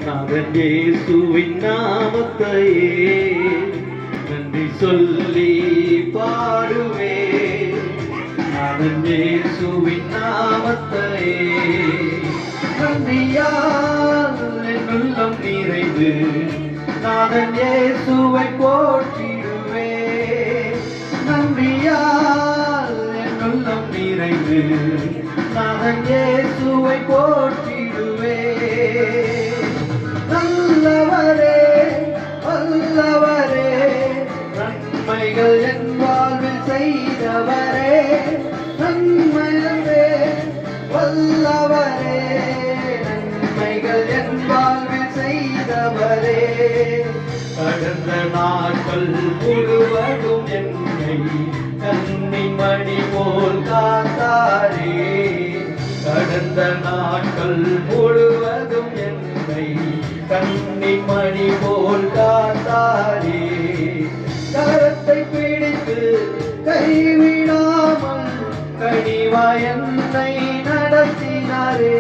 நாதன் இயேசுவின் நாமத்தையே நன்றி சொல்லி பாடுவே. நாதன் இயேசுவின் நாமத்தையே நன்றியால் என் உள்ளம் நிறைந்து நாதன் இயேசுவை போற்றிடுவே. நன்றியால் என் உள்ளம் நிறைந்து நாதன் இயேசுவை போற்றிடுவே. நல்லவரே வல்லவரே நன்மைகள் என் வாழ்வில் செய்தவரே. நன்மைகளே வல்லவரே நன்மைகள் என் வாழ்வில் செய்தவரே. கடந்த நாட்கள் முழுவதும் என்னை கன்னிமணி போல் காத்தாரே. கடந்த நாட்கள் முழுவதும் என்னை கன்னிமணி போல் காத்தாரே. கரத்தை பிடித்து கைவிடாமல் கனிவாய் என்னை நடத்தினாரே.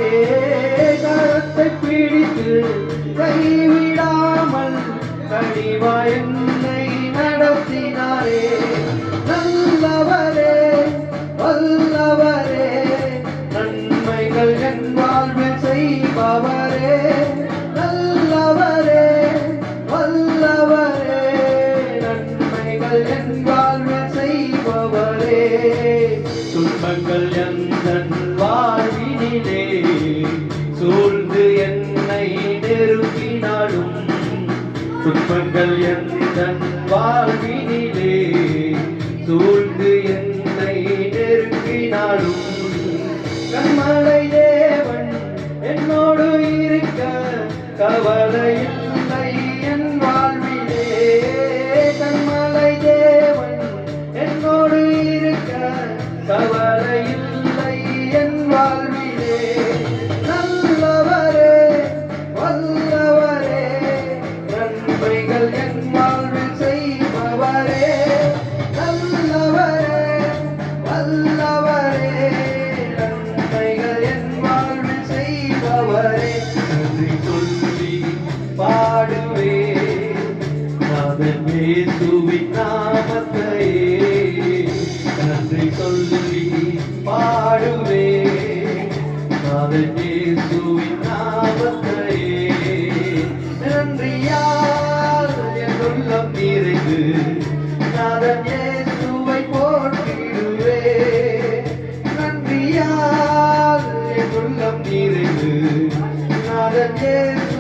கரத்தை பிடித்து கைவிடாமல் கனிவாய் என்னை நடத்தினாரே. நல்லவரே வல்லவரே நன்மைகள் என் வாழ்வில் செய்பவரே. நல்லவரே வல்லவரே நன்மைகள் என் வாழ்வில் செய்பவரே. துன்பங்கள் எந்தன் வாழ்வினிலே சூழ்ந்து என்னை நெருக்கினாலும், துன்பங்கள் எந்தன் வாழ்வினிலே சூழ்ந்து என்னை நெருக்கினாலும், கண்மலை தேவன் என்னோடு இருக்க கவலை இல்லை என் வாழ்விலே. கண்மலை தேவன் என்னோடு இருக்க கவலை இல்லை என் வாழ்விலே. நல்லவரே வல்லவரே நன்மைகள் என் வாழ்வில் செய்பவரே. நல்லவரே வல்லவரே நன்மைகள் என் வாழ்வில் செய்பவரே. நன்றி சொல்லி பாடுவே நாதன் இயேசுவின் நாமத்தையே. நன்றி சொல்லி பாடுவே நாதன் இயேசுவின் நாமத்தையே. நன்றியால் என் உள்ளம் நிறைந்து நாதன் இயேசுவை போற்றிடுவே. நன்றியால் என் உள்ளம் நிறைந்து நாதன் இயேசு